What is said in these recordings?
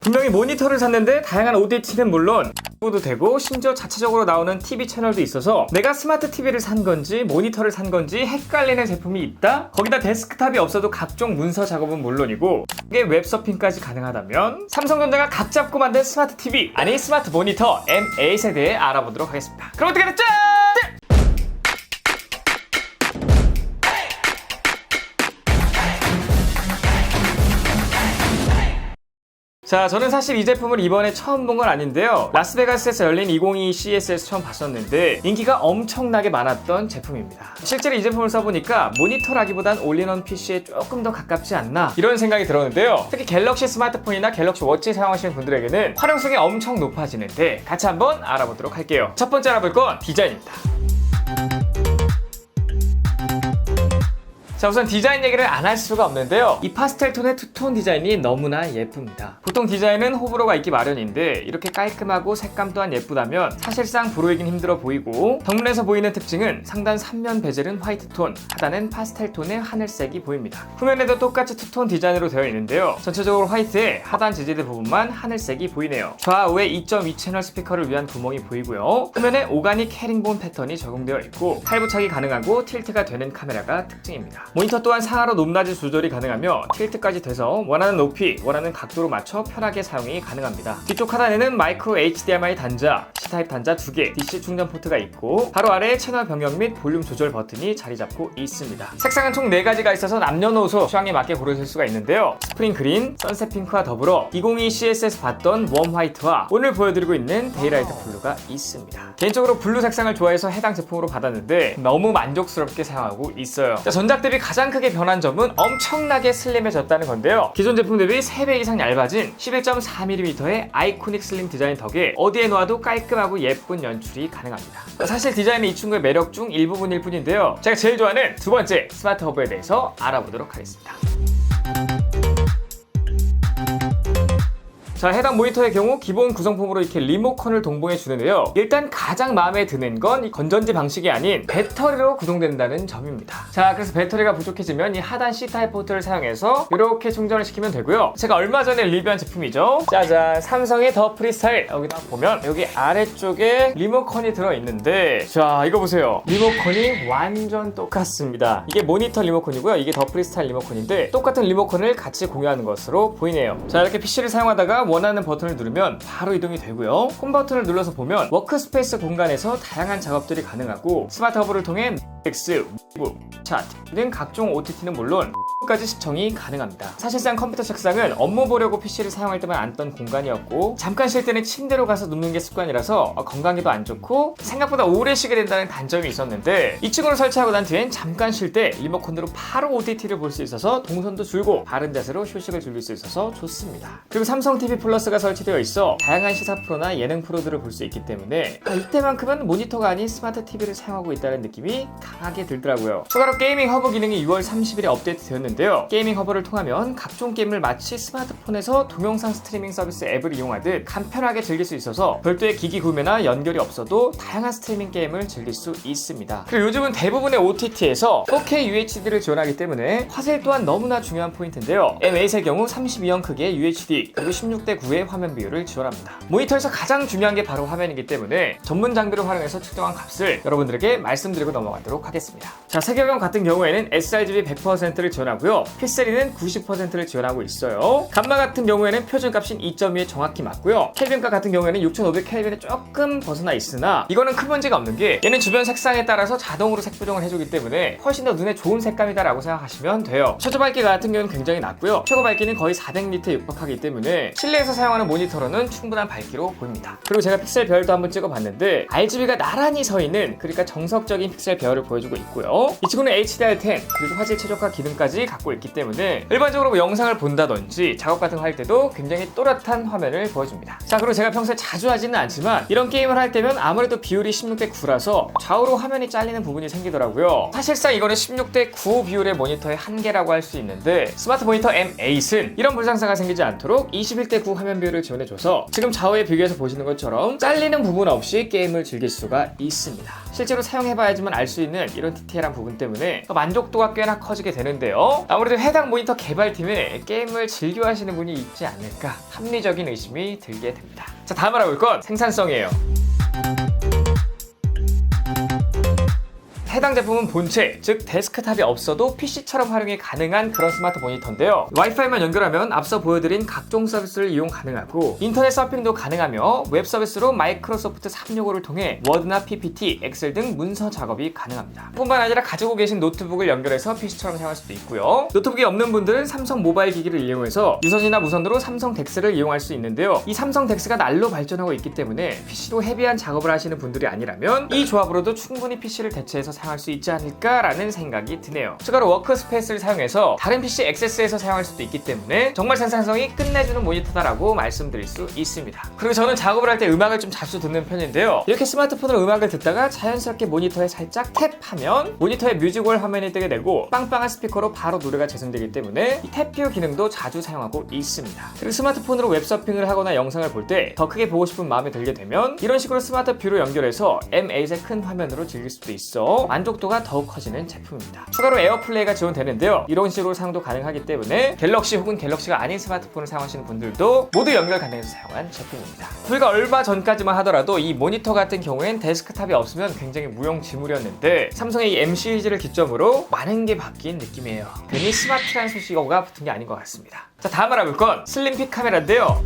분명히 모니터를 샀는데 다양한 OTT는 물론 도 되고 심지어 자체적으로 나오는 TV 채널도 있어서 내가 스마트 TV를 산 건지 모니터를 산 건지 헷갈리는 제품이 있다? 거기다 데스크탑이 없어도 각종 문서 작업은 물론이고 이게 웹서핑까지 가능하다면 삼성전자가 각 잡고 만든 스마트 TV 아니 스마트 모니터 M8에 대해 알아보도록 하겠습니다. 그럼 어떻게 됐죠? 자, 저는 사실 이 제품을 이번에 처음 본 건 아닌데요. 라스베가스에서 열린 2022 CES에서 처음 봤었는데 인기가 엄청나게 많았던 제품입니다. 실제로 이 제품을 써보니까 모니터라기보단 올인원 PC에 조금 더 가깝지 않나 이런 생각이 들었는데요. 특히 갤럭시 스마트폰이나 갤럭시 워치 사용하시는 분들에게는 활용성이 엄청 높아지는데 같이 한번 알아보도록 할게요. 첫 번째 알아볼 건 디자인입니다. 자, 우선 디자인 얘기를 안 할 수가 없는데요. 이 파스텔 톤의 투톤 디자인이 너무나 예쁩니다. 보통 디자인은 호불호가 있기 마련인데 이렇게 깔끔하고 색감 또한 예쁘다면 사실상 브로이긴 힘들어 보이고 정면에서 보이는 특징은 상단 3면 베젤은 화이트 톤, 하단은 파스텔 톤의 하늘색이 보입니다. 후면에도 똑같이 투톤 디자인으로 되어 있는데요. 전체적으로 화이트에 하단 지지대 부분만 하늘색이 보이네요. 좌우에 2.2 채널 스피커를 위한 구멍이 보이고요. 후면에 오가닉 헤링본 패턴이 적용되어 있고 팔부착이 가능하고 틸트가 되는 카메라가 특징입니다. 모니터 또한 상하로 높낮이 조절이 가능하며 틸트까지 돼서 원하는 높이, 원하는 각도로 맞춰 편하게 사용이 가능합니다. 뒤쪽 하단에는 마이크로 HDMI 단자, C타입 단자 2개, DC 충전 포트가 있고 바로 아래에 채널 변경 및 볼륨 조절 버튼이 자리 잡고 있습니다. 색상은 총 4가지가 있어서 남녀노소 취향에 맞게 고르실 수가 있는데요. 스프링 그린, 선셋 핑크와 더불어 2022 CES에서 봤던 웜 화이트와 오늘 보여드리고 있는 데이라이트 블루가 있습니다. 개인적으로 블루 색상을 좋아해서 해당 제품으로 받았는데 너무 만족스럽게 사용하고 있어요. 자, 전작 대비 가장 크게 변한 점은 엄청나게 슬림해졌다는 건데요. 기존 제품 대비 3배 이상 얇아진 11.4mm의 아이코닉 슬림 디자인 덕에 어디에 놓아도 깔끔하고 예쁜 연출이 가능합니다. 사실 디자인은 이 친구의 매력 중 일부분일 뿐인데요. 제가 제일 좋아하는 두 번째 스마트 허브에 대해서 알아보도록 하겠습니다. 자, 해당 모니터의 경우 기본 구성품으로 이렇게 리모컨을 동봉해 주는데요. 일단 가장 마음에 드는 건 이 건전지 방식이 아닌 배터리로 구동된다는 점입니다. 자, 그래서 배터리가 부족해지면 이 하단 C타입 포트를 사용해서 이렇게 충전을 시키면 되고요. 제가 얼마 전에 리뷰한 제품이죠. 짜잔, 삼성의 더 프리스타일. 여기다 보면 여기 아래쪽에 리모컨이 들어있는데 자, 이거 보세요. 리모컨이 완전 똑같습니다. 이게 모니터 리모컨이고요. 이게 더 프리스타일 리모컨인데 똑같은 리모컨을 같이 공유하는 것으로 보이네요. 자, 이렇게 PC를 사용하다가 원하는 버튼을 누르면 바로 이동이 되고요. 홈 버튼을 눌러서 보면 워크스페이스 공간에서 다양한 작업들이 가능하고 스마트 허브를 통해 넷플릭스, 위브, 차트 등 각종 OTT는 물론 까지 시청이 가능합니다. 사실상 컴퓨터 책상은 업무 보려고 PC를 사용할 때만 앉던 공간이었고 잠깐 쉴 때는 침대로 가서 눕는 게 습관이라서 건강에도 안 좋고 생각보다 오래 쉬게 된다는 단점이 있었는데 이 친구를 설치하고 난 뒤엔 잠깐 쉴 때 리모컨으로 바로 OTT를 볼 수 있어서 동선도 줄고 바른 자세로 휴식을 즐길 수 있어서 좋습니다. 그리고 삼성 TV 플러스가 설치되어 있어 다양한 시사 프로나 예능 프로들을 볼 수 있기 때문에 이때만큼은 모니터가 아닌 스마트 TV를 사용하고 있다는 느낌이 강하게 들더라고요. 추가로 게이밍 허브 기능이 6월 30일에 업데이트 되었는데요. 게이밍 허브를 통하면 각종 게임을 마치 스마트폰에서 동영상 스트리밍 서비스 앱을 이용하듯 간편하게 즐길 수 있어서 별도의 기기 구매나 연결이 없어도 다양한 스트리밍 게임을 즐길 수 있습니다. 그리고 요즘은 대부분의 OTT에서 4K UHD를 지원하기 때문에 화질 또한 너무나 중요한 포인트인데요. M8의 경우 32형 크기의 UHD 그리고 16:9의 화면 비율을 지원합니다. 모니터에서 가장 중요한 게 바로 화면이기 때문에 전문 장비를 활용해서 측정한 값을 여러분들에게 말씀드리고 넘어가도록 하겠습니다. 자, 색연경 같은 경우에는 sRGB 100%를 지원하고요. 픽셀이는 90%를 지원하고 있어요. 감마 같은 경우에는 표준값인 2.2에 정확히 맞고요. 켈빈값 같은 경우에는 6500켈빈에 조금 벗어나 있으나 이거는 큰 문제가 없는 게 얘는 주변 색상에 따라서 자동으로 색 조정을 해주기 때문에 훨씬 더 눈에 좋은 색감이다라고 생각하시면 돼요. 최저 밝기 같은 경우는 굉장히 낮고요. 최고 밝기는 거의 400니트에 육박하기 때문에 실내에서 사용하는 모니터로는 충분한 밝기로 보입니다. 그리고 제가 픽셀 배열도 한번 찍어봤는데 RGB가 나란히 서 있는 그러니까 정석적인 픽셀 배열을 보여주고 있고요. 이 친구는 HDR10 그리고 화질 최적화 기능까지 갖고 있기 때문에 일반적으로 영상을 본다든지 작업 같은 거 할 때도 굉장히 또렷한 화면을 보여줍니다. 자, 그리고 제가 평소에 자주 하지는 않지만 이런 게임을 할 때면 아무래도 비율이 16:9라서 좌우로 화면이 잘리는 부분이 생기더라고요. 사실상 이거는 16:9 비율의 모니터의 한계라고 할 수 있는데 스마트 모니터 M8은 이런 불상사가 생기지 않도록 21:9 화면 비율을 지원해줘서 지금 좌우에 비교해서 보시는 것처럼 잘리는 부분 없이 게임을 즐길 수가 있습니다. 실제로 사용해봐야지만 알 수 있는 이런 디테일한 부분 때문에 만족도가 꽤나 커지게 되는데요. 있는데요. 아무래도 해당 모니터 개발팀에 게임을 즐겨 하시는 분이 있지 않을까 합리적인 의심이 들게 됩니다. 자, 다음 알아볼 건 생산성이에요. 해당 제품은 본체, 즉 데스크탑이 없어도 PC처럼 활용이 가능한 그런 스마트 모니터인데요. 와이파이만 연결하면 앞서 보여드린 각종 서비스를 이용 가능하고 인터넷 서핑도 가능하며 웹 서비스로 마이크로소프트 365를 통해 워드나 PPT, 엑셀 등 문서 작업이 가능합니다. 뿐만 아니라 가지고 계신 노트북을 연결해서 PC처럼 사용할 수도 있고요. 노트북이 없는 분들은 삼성 모바일 기기를 이용해서 유선이나 무선으로 삼성 덱스를 이용할 수 있는데요. 이 삼성 덱스가 날로 발전하고 있기 때문에 PC로 헤비한 작업을 하시는 분들이 아니라면 이 조합으로도 충분히 PC를 대체해서 사용할 수 있지 않을까라는 생각이 드네요. 추가로 워크스페이스를 사용해서 다른 PC 액세스에서 사용할 수도 있기 때문에 정말 생산성이 끝내주는 모니터다라고 말씀드릴 수 있습니다. 그리고 저는 작업을 할 때 음악을 좀 자주 듣는 편인데요. 이렇게 스마트폰으로 음악을 듣다가 자연스럽게 모니터에 살짝 탭하면 모니터에 뮤직홀 화면이 뜨게 되고 빵빵한 스피커로 바로 노래가 재생되기 때문에 이 탭뷰 기능도 자주 사용하고 있습니다. 그리고 스마트폰으로 웹서핑을 하거나 영상을 볼 때 더 크게 보고 싶은 마음이 들게 되면 이런 식으로 스마트 뷰로 연결해서 M8의 큰 화면으로 즐길 수도 있어 만족도가 더욱 커지는 제품입니다. 추가로 에어플레이가 지원되는데요. 이런 식으로 사용도 가능하기 때문에 갤럭시 혹은 갤럭시가 아닌 스마트폰을 사용하시는 분들도 모두 연결 가능해서 사용한 제품입니다. 불과 얼마 전까지만 하더라도 이 모니터 같은 경우엔 데스크탑이 없으면 굉장히 무용지물이었는데 삼성의 이 M 시리즈를 기점으로 많은 게 바뀐 느낌이에요. 괜히 스마트라는 소식어가 붙은 게 아닌 것 같습니다. 자, 다음 알아볼 건 슬림픽 카메라인데요.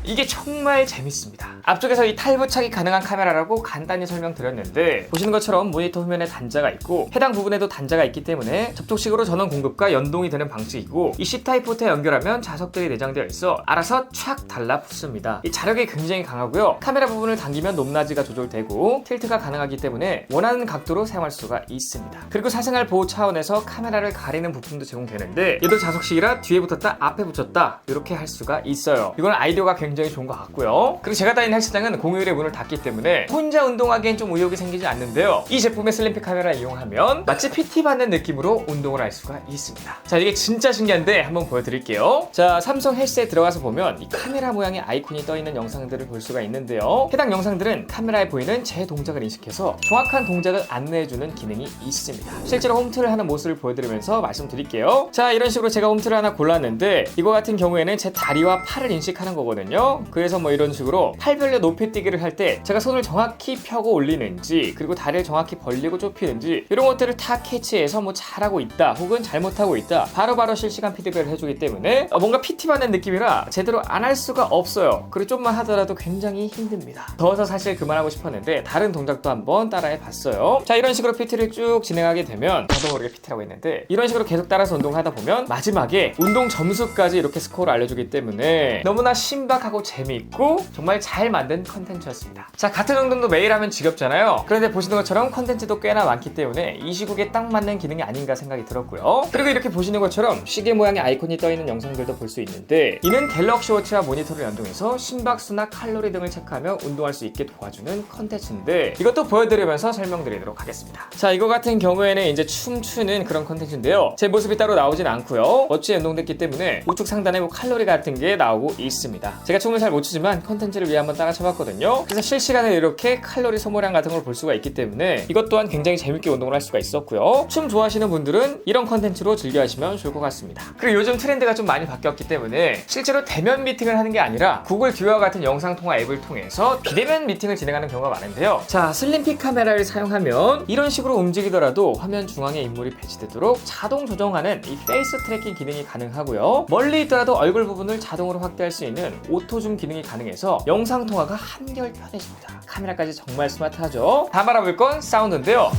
이게 정말 재밌습니다. 앞쪽에서 이 탈부착이 가능한 카메라라고 간단히 설명드렸는데 보시는 것처럼 모니터 후면에 단자가 있고 해당 부분에도 단자가 있기 때문에 접촉식으로 전원 공급과 연동이 되는 방식이고 이 C타입 포트에 연결하면 자석들이 내장되어 있어 알아서 촥 달라붙습니다. 이 자력이 굉장히 강하고요. 카메라 부분을 당기면 높낮이가 조절되고 틸트가 가능하기 때문에 원하는 각도로 사용할 수가 있습니다. 그리고 사생활 보호 차원에서 카메라를 가리는 부품도 제공되는데 얘도 자석식이라 뒤에 붙었다 앞에 붙였다 이렇게 할 수가 있어요. 이건 아이디어가 굉장히 좋은 것 같고요. 그리고 제가 다니는 헬스장은 공휴일에 문을 닫기 때문에 혼자 운동하기엔 좀 의욕이 생기지 않는데요. 이 제품의 슬림픽 카메라를 이용하면 마치 PT 받는 느낌으로 운동을 할 수가 있습니다. 자, 이게 진짜 신기한데 한번 보여드릴게요. 자, 삼성 헬스에 들어가서 보면 이 카메라 모양의 아이콘이 떠있는 영상들을 볼 수가 있는데요. 해당 영상들은 카메라에 보이는 제 동작을 인식해서 정확한 동작을 안내해주는 기능이 있습니다. 실제로 홈트를 하는 모습을 보여드리면서 말씀드릴게요. 자, 이런 식으로 제가 홈트를 하나 골랐는데 이거 같은 경우에는 제 다리와 팔을 인식하는 거거든요. 그래서 뭐 이런 식으로 팔별로 높이 뛰기를 할 때 제가 손을 정확히 펴고 올리는지 그리고 다리를 정확히 벌리고 좁히는지 이런 것들을 다 캐치해서 뭐 잘하고 있다 혹은 잘못하고 있다 바로바로 실시간 피드백을 해주기 때문에 뭔가 PT 받는 느낌이라 제대로 안 할 수가 없어요. 그리고 좀만 하더라도 굉장히 힘듭니다. 더워서 사실 그만하고 싶었는데 다른 동작도 한번 따라해 봤어요. 자, 이런 식으로 PT를 쭉 진행하게 되면 저도 모르게 PT라고 했는데 이런 식으로 계속 따라서 운동하다 보면 마지막에 운동 점수까지 이렇게 스코어를 알려주기 때문에 너무나 신박하고 재미있고 정말 잘 만든 컨텐츠였습니다. 자, 같은 운동도 매일 하면 지겹잖아요. 그런데 보시는 것처럼 컨텐츠도 꽤나 많기 때문에 이 시국에 딱 맞는 기능이 아닌가 생각이 들었고요. 그리고 이렇게 보시는 것처럼 시계 모양의 아이콘이 떠있는 영상들도 볼 수 있는데 이는 갤럭시 워치와 모니터를 연동해서 심박수나 칼로리 등을 체크하며 운동할 수 있게 도와주는 컨텐츠인데 이것도 보여드리면서 설명드리도록 하겠습니다. 자, 이거 같은 경우에는 이제 춤추는 그런 컨텐츠인데요. 제 모습이 따로 나오진 않고요. 워치에 연동됐기 때문에 우측 상단에 뭐 칼로리 같은 게 나오고 있습니다. 제가 춤을 잘 못 추지만 컨텐츠를 위해 한번 따라 쳐봤거든요. 그래서 실시간에 이렇게 칼로리 소모량 같은 걸 볼 수가 있기 때문에 이것 또한 굉장히 재밌게 운동을 할 수가 있었고요. 춤 좋아하시는 분들은 이런 컨텐츠로 즐겨 하시면 좋을 것 같습니다. 그리고 요즘 트렌드가 좀 많이 바뀌었기 때문에 실제로 대면 미팅을 하는 게 아니라 구글 듀오와 같은 영상통화 앱을 통해서 비대면 미팅을 진행하는 경우가 많은데요. 자, 슬림픽 카메라를 사용하면 이런 식으로 움직이더라도 화면 중앙에 인물이 배치되도록 자동 조정하는 이 페이스 트래킹 기능이 가능하고요. 멀리 있더라도 얼굴 부분을 자동으로 확대할 수 있는 오토줌 기능이 가능해서 영상 통화가 한결 편해집니다. 카메라까지 정말 스마트하죠. 다음 알아볼 건 사운드인데요.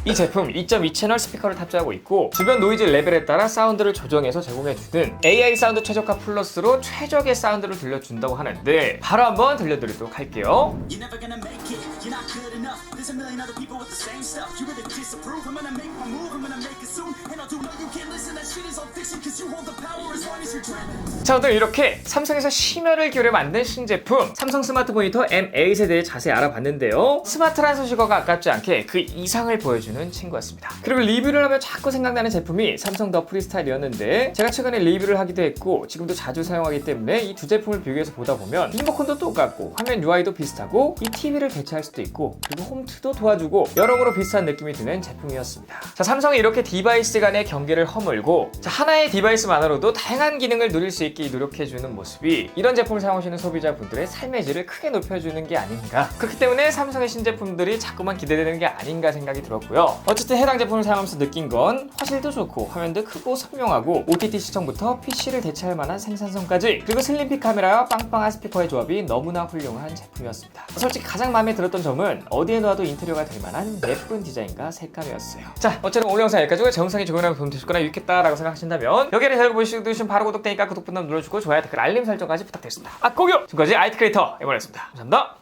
이 제품 2.2 채널 스피커를 탑재하고 있고 주변 노이즈 레벨에 따라 사운드를 조정해서 제공해주는 AI 사운드 최적화 플러스로 최적의 사운드를 들려준다고 하는데 바로 한번 들려드리도록 할게요. 자, 오늘 이렇게 삼성에서 심혈을 기울여 만든 신제품 삼성 스마트 모니터 M8에 대해 자세히 알아봤는데요. 스마트란 소식어가 아깝지 않게 그 이상을 보여주는 친구였습니다. 그리고 리뷰를 하면 자꾸 생각나는 제품이 삼성 더 프리스타일이었는데 제가 최근에 리뷰를 하기도 했고 지금도 자주 사용하기 때문에 이 두 제품을 비교해서 보다 보면 리모컨도 똑같고 화면 UI도 비슷하고 이 TV를 대체할 수도 있고 그리고 홈트도 도와주고 여러모로 비슷한 느낌이 드는 제품이었습니다. 자, 삼성이 이렇게 디바이스 간의 경계를 허물고 자, 하나의 디바이스만으로도 다양한 기능을 누릴 수 있게 노력해주는 모습이 이런 제품을 사용하시는 소비자분들의 삶의 질을 크게 높여주는 게 아닌가. 그렇기 때문에 삼성의 신제품들이 자꾸만 기대되는 게 아닌가 생각이 들었고요. 어쨌든 해당 제품을 사용하면서 느낀 건 화질도 좋고 화면도 크고 선명하고 OTT 시청부터 PC를 대체할 만한 생산성까지 그리고 슬림핏 카메라와 빵빵한 스피커의 조합이 너무나 훌륭한 제품이었습니다. 솔직히 가장 마음에 들었던 점은 어디에 놔도 인테리어가 될 만한 예쁜 디자인과 색감이었어요. 자, 어쨌든 오늘 영상 여기까지고 제 영상이 조금이라도 도움 되셨거나 유익했다라고 생각하신다면 여기를 잘 보시고 바로 구독되니까 구독 버튼 눌러주고 좋아요, 댓글, 알림 설정까지 부탁드리겠습니다. 아, 꼭요! 지금까지 IT 크리에이터 에버였습니다. 감사합니다.